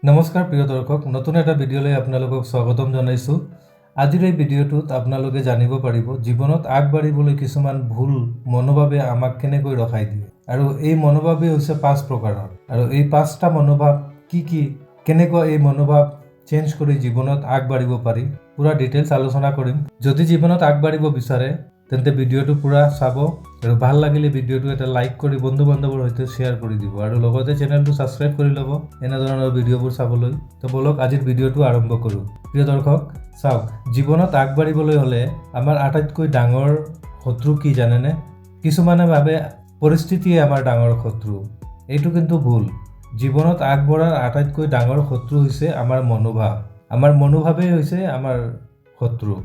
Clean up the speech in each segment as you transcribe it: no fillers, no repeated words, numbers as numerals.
নমস্কাৰ প্ৰিয় দৰ্শক, নতুন এটা ভিডিঅ'লৈ আপোনালোকক স্বাগতম জনাইছোঁ। আজিৰ এই ভিডিঅ'টোত আপোনালোকে জানিব পাৰিব জীৱনত আগবাঢ়িবলৈ কিছুমান ভুল মনোভাৱে আমাক কেনেকৈ ৰখাই দিয়ে। আৰু এই মনোভাৱেই হৈছে 5 প্ৰকাৰৰ। আৰু এই 5টা মনোভাৱ কি কেনেকৈ এই মনোভাৱ চেঞ্জ কৰি জীৱনত আগবাঢ়িব পাৰি পুৰা ডিটেইলছ আলোচনা কৰিম। যদি জীৱনত আগবাঢ়িব বিচাৰে তেন্তে ভিডিঅ'টো পুৰা চাব আৰু ভাল লাগিলে ভিডিঅ'টো এটা লাইক কৰি বন্ধু বান্ধৱৰ সৈতে শ্বেয়াৰ কৰি দিব আৰু লগতে চেনেলটো ছাবস্ক্ৰাইব কৰি ল'ব এনেধৰণৰ ভিডিঅ'বোৰ চাবলৈ। তো বলক আজিৰ ভিডিঅ'টো আৰম্ভ কৰোঁ। প্ৰিয় দৰ্শক চাওক, জীৱনত আগবাঢ়িবলৈ হ'লে আমাৰ আটাইতকৈ ডাঙৰ শত্ৰু কি জানেনে? কিছুমানে ভাবে পৰিস্থিতিয়ে আমাৰ ডাঙৰ শত্ৰু। এইটো কিন্তু ভুল। জীৱনত আগবঢ়াৰ আটাইতকৈ ডাঙৰ শত্ৰু হৈছে আমাৰ মনোভাৱ। আমাৰ মনোভাৱেই হৈছে আমাৰ শত্ৰু।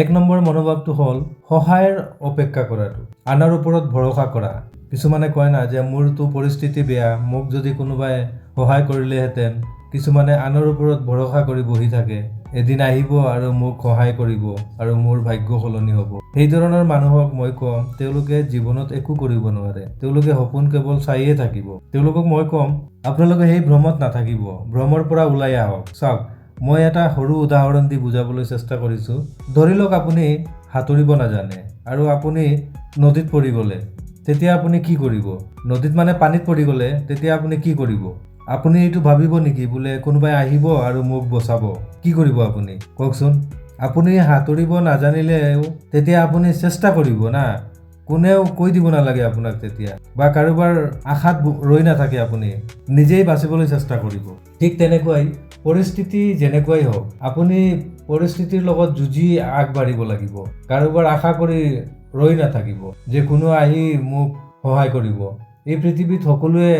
1 নম্বৰ মনোভাৱটো হ'ল সহায়ৰ অপেক্ষা কৰাটো, আনৰ ওপৰত ভৰসা কৰা। কিছুমানে কয় না যে মোৰতো পৰিস্থিতি বেয়া, মোক যদি কোনোবাই সহায় কৰিলেহেঁতেন। কিছুমানে আনৰ ওপৰত ভৰসা কৰি বহি থাকে, এদিন আহিব আৰু মোক সহায় কৰিব আৰু মোৰ ভাগ্য সলনি হ'ব। সেই ধৰণৰ মানুহক মই কম তেওঁলোকে জীৱনত একো কৰিব নোৱাৰে। তেওঁলোকে সপোন কেৱল চাইয়ে থাকিব। তেওঁলোকক মই কম আপোনালোকে সেই ভ্ৰমত নাথাকিব, ভ্ৰমৰ পৰা ওলাই আহক। চাওক, মই এটা সৰু উদাহৰণ দি বুজাবলৈ চেষ্টা কৰিছোঁ। ধৰি লওক আপুনি সাঁতুৰিব নাজানে আৰু আপুনি নদীত পৰি গ'লে, তেতিয়া আপুনি কি কৰিব? নদীত মানে পানীত পৰি গ'লে তেতিয়া আপুনি কি কৰিব? আপুনি এইটো ভাবিব নেকি বোলে কোনোবাই আহিব আৰু মোক বচাব? কি কৰিব আপুনি কওকচোন? আপুনি সাঁতুৰিব নাজানিলেও তেতিয়া আপুনি চেষ্টা কৰিব না। কোনেও কৈ দিব নালাগে আপোনাক তেতিয়া, বা কাৰোবাৰ আশাত ৰৈ নাথাকে, আপুনি নিজেই বাচিবলৈ চেষ্টা কৰিব। ঠিক তেনেকুৱাই পৰিস্থিতি যেনেকুৱাই হওক, আপুনি পৰিস্থিতিৰ লগত যুঁজি আগবাঢ়িব লাগিব। কাৰোবাৰ আশা কৰি ৰৈ নাথাকিব যে কোনো আহি মোক সহায় কৰিব। এই পৃথিৱীত সকলোৱে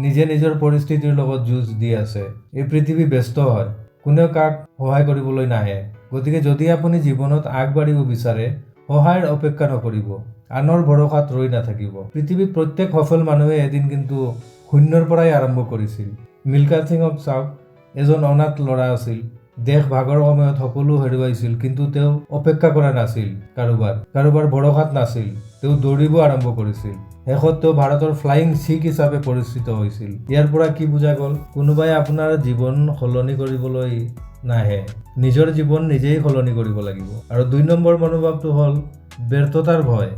নিজে নিজৰ পৰিস্থিতিৰ লগত যুঁজ দি আছে। এই পৃথিৱী ব্যস্ত হয়, কোনেও কাক সহায় কৰিবলৈ নাহে। গতিকে যদি আপুনি জীৱনত আগবাঢ়িব বিচাৰে সহায়ৰ অপেক্ষা নকৰিব, আনৰ ভৰসাত ৰৈ নাথাকিব। পৃথিৱীত প্ৰত্যেক সফল মানুহে এদিন কিন্তু শূন্যৰ পৰাই আৰম্ভ কৰিছিল। মিল্খা সিঙক চাওক, এজন অনাথ ল'ৰা আছিল। দেশ ভাগৰ সময়ত সকলো হেৰুৱাইছিল, কিন্তু তেওঁ অপেক্ষা কৰা নাছিল, কাৰোবাৰ ভৰসাত নাছিল। তেওঁ দৌৰিব আৰম্ভ কৰিছিল। শেষত তেওঁ ভাৰতৰ ফ্লাইং শিখ হিচাপে পৰিচিত হৈছিল। ইয়াৰ পৰা কি বুজা গ'ল? কোনোবাই আপোনাৰ জীৱন সলনি কৰিবলৈ নাহে, নিজৰ জীৱন নিজেই সলনি কৰিব লাগিব। আৰু 2 নম্বৰ মনোভাৱটো হ'ল ব্যৰ্থতাৰ ভয়।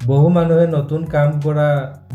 বহু মানুহে নতুন কাম কৰা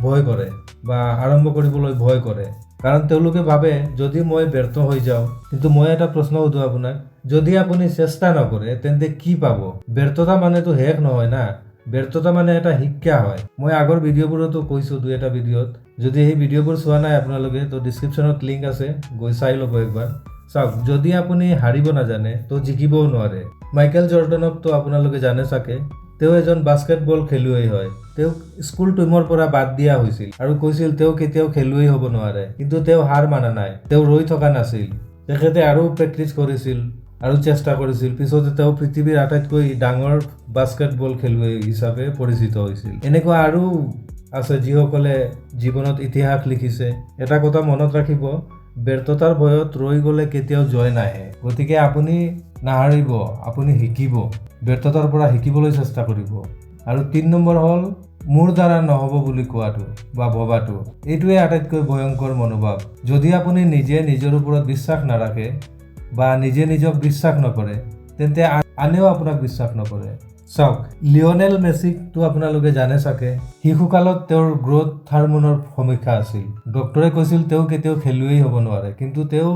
ভয় কৰে বা আৰম্ভ কৰিবলৈ ভয় কৰে, কাৰণ তেওঁলোকে ভাবে যদি মই ব্যৰ্থ হৈ যাওঁ। কিন্তু মই এটা প্ৰশ্ন সুধো আপোনাক, যদি আপুনি চেষ্টা নকৰে তেন্তে কি পাব? ব্যৰ্থতা মানেতো শেষ নহয় না। ব্যৰ্থতা মানে এটা শিক্ষা হয়। মই আগৰ ভিডিঅ'বোৰতো কৈছোঁ, 2-এটা ভিডিঅ'ত। যদি সেই ভিডিঅ'বোৰ চোৱা নাই আপোনালোকে, তো ডিছক্ৰিপশ্যনত লিংক আছে, গৈ চাই ল'ব একবাৰ। চাওক, যদি আপুনি হাৰিব নাজানে তো জিকিবও নোৱাৰে। মাইকেল জৰ্ডানকতো আপোনালোকে জানে চাগে। তেওঁ এজন বাস্কেটবল খেলুৱৈ হয়। তেওঁক স্কুল টীমৰ পৰা বাদ দিয়া হৈছিল আৰু কৈছিল তেওঁ কেতিয়াও খেলুৱৈ হ'ব নোৱাৰে। কিন্তু তেওঁ হাৰ মানা নাই, তেওঁ ৰৈ থকা নাছিল। তেখেতে আৰু প্ৰেক্টিচ কৰিছিল আৰু চেষ্টা কৰিছিল। পিছতে তেওঁ পৃথিৱীৰ আটাইতকৈ ডাঙৰ বাস্কেটবল খেলুৱৈ হিচাপে পৰিচিত হৈছিল। এনেকুৱা আৰু আছে যিসকলে জীৱনত ইতিহাস লিখিছে। এটা কথা মনত ৰাখিব, ব্যৰ্থতাৰ ভয়ত ৰৈ গ'লে কেতিয়াও জয় নাহে। গতিকে আপুনি নাহাৰিব, আপুনি শিকিব। ব্যৰ্থতাৰ পৰা শিকিবলৈ চেষ্টা কৰিব। আৰু 3 নম্বৰ হ'ল মোৰ দ্বাৰা নহ'ব বুলি কোৱাটো বা ভবাটো। এইটোৱে আটাইতকৈ ভয়ংকৰ মনোভাৱ। যদি আপুনি নিজে নিজৰ ওপৰত বিশ্বাস নাৰাখে বা নিজে নিজক বিশ্বাস নকৰে, তেন্তে আনেও আপোনাক বিশ্বাস নকৰে। চাওক, লিঅনেল মেছিকটো আপোনালোকে জানে চাগে। শিশুকালত তেওঁৰ গ্ৰ'থ হাৰমোনৰ সমস্যা আছিল। ডক্টৰে কৈছিল তেওঁ কেতিয়াও খেলুৱৈ হ'ব নোৱাৰে, কিন্তু তেওঁ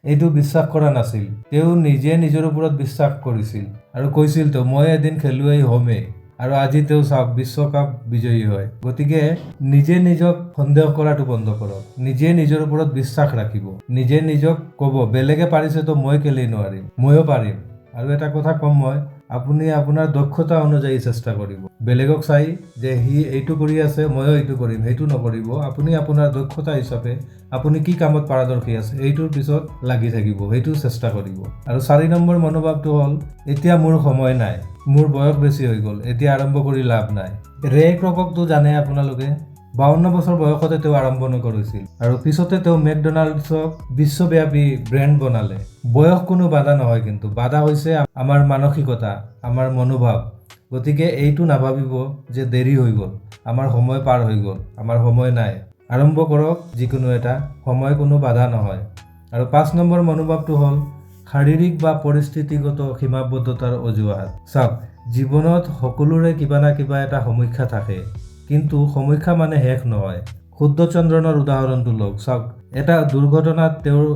এইটো বিশ্বাস কৰা নাছিল। তেওঁ নিজে নিজৰ ওপৰত বিশ্বাস কৰিছিল আৰু কৈছিল মই এদিন খেলুৱৈ হ'মেই। আৰু আজি তেওঁ চাওক, বিশ্বকাপ বিজয়ী হয়। গতিকে নিজে নিজক সন্দেহ কৰাটো বন্ধ কৰক। নিজে নিজৰ ওপৰত বিশ্বাস ৰাখিব। নিজে নিজক ক'ব বেলেগে পাৰিছে তো মই কেলেই নোৱাৰিম, ময়ো পাৰিম। আৰু এটা কথা কম মই, আপুনি আপোনাৰ দক্ষতা অনুযায়ী চেষ্টা কৰিব। বেলেগক চাই যে সি এইটো কৰি আছে ময়ো এইটো কৰিম, সেইটো নকৰিব। আপুনি আপোনাৰ দক্ষতা হিচাপে আপুনি কি কামত পাৰদৰ্শী আছে এইটোৰ পিছত লাগি থাকিব, সেইটো চেষ্টা কৰিব। আৰু 4 নম্বৰ মনোভাৱটো হ'ল এতিয়া মোৰ সময় নাই, মোৰ বয়স বেছি হৈ গ'ল, এতিয়া আৰম্ভ কৰি লাভ নাই। ৰে ক্ৰককটো জানে আপোনালোকে। 52 বছৰ বয়সতে তেওঁ আৰম্ভণি কৰিছিল আৰু পিছতে তেওঁ মেকডনাল্ডছক বিশ্বব্যাপী ব্ৰেণ্ড বনালে। বয়স কোনো বাধা নহয়, কিন্তু বাধা হৈছে আমাৰ মানসিকতা, আমাৰ মনোভাৱ। গতিকে এইটো নাভাবিব যে দেৰি হৈ গ'ল, আমাৰ সময় পাৰ হৈ গ'ল, আমাৰ সময় নাই। আৰম্ভ কৰক যিকোনো এটা, সময় কোনো বাধা নহয়। আৰু 5 নম্বৰ মনোভাৱটো হ'ল শাৰীৰিক বা পৰিস্থিতিগত সীমাবদ্ধতাৰ অজুহাত। চাওক, জীৱনত সকলোৰে কিবা না কিবা এটা সমীক্ষা থাকে, কিন্তু সমীক্ষা মানে শেষ নহয়। শুদ্ধচন্দ্ৰনৰ উদাহৰণটো লওক। চাওক, এটা দুৰ্ঘটনাত তেওঁৰ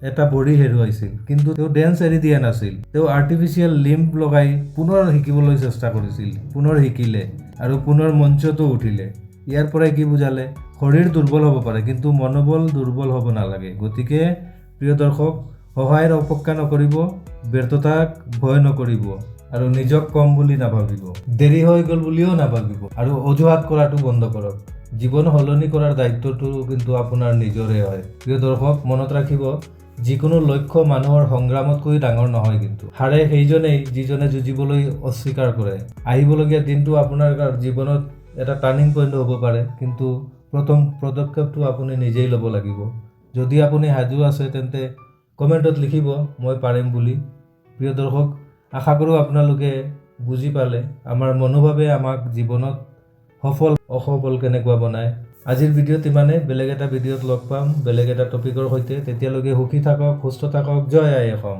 এটা ভৰি হেৰুৱাইছিল, কিন্তু তেওঁ ডেন্স এৰি দিয়া নাছিল। তেওঁ আৰ্টিফিচিয়েল লিম্ব লগাই পুনৰ শিকিবলৈ চেষ্টা কৰিছিল, পুনৰ শিকিলে আৰু পুনৰ মঞ্চতো উঠিলে। ইয়াৰ পৰাই কি বুজালে? শৰীৰ দুৰ্বল হ'ব পাৰে, কিন্তু মনোবল দুৰ্বল হ'ব নালাগে। গতিকে প্ৰিয় দৰ্শক, সহায়ৰ অপেক্ষা নকৰিব, ব্যৰ্থতাক ভয় নকৰিব আৰু নিজক কম বুলি নাভাবিব, দেৰি হৈ গ'ল বুলিও নাভাবিব আৰু অজুহাত কৰাটো বন্ধ কৰক। জীৱন সলনি কৰাৰ দায়িত্বটো কিন্তু আপোনাৰ নিজৰে হয়। প্ৰিয় দৰ্শক, মনত ৰাখিব, যিকোনো লক্ষ্য মানুহৰ সংগ্ৰামতকৈ ডাঙৰ নহয়। কিন্তু হাৰে সেইজনেই যিজনে যুঁজিবলৈ অস্বীকাৰ কৰে। আহিবলগীয়া দিনটো আপোনাৰ জীৱনত এটা টাৰ্ণিং পইণ্ট হ'ব পাৰে, কিন্তু প্ৰথম পদক্ষেপটো আপুনি নিজেই ল'ব লাগিব। যদি আপুনি সাজু আছে তেন্তে কমেণ্টত লিখিব মই পাৰিম বুলি। প্ৰিয় দৰ্শক, আশা কৰোঁ আপোনালোকে বুজি পালে আমাৰ মনোভাৱে আমাক জীৱনত সফল অসফল কেনেকুৱা বনায়। আজিৰ ভিডিঅ'ত ইমানেই। বেলেগ এটা ভিডিঅ'ত লগ পাম বেলেগ এটা টপিকৰ সৈতে। তেতিয়ালৈকে সুখী থাকক, সুস্থ থাকক। জয় আই অসম।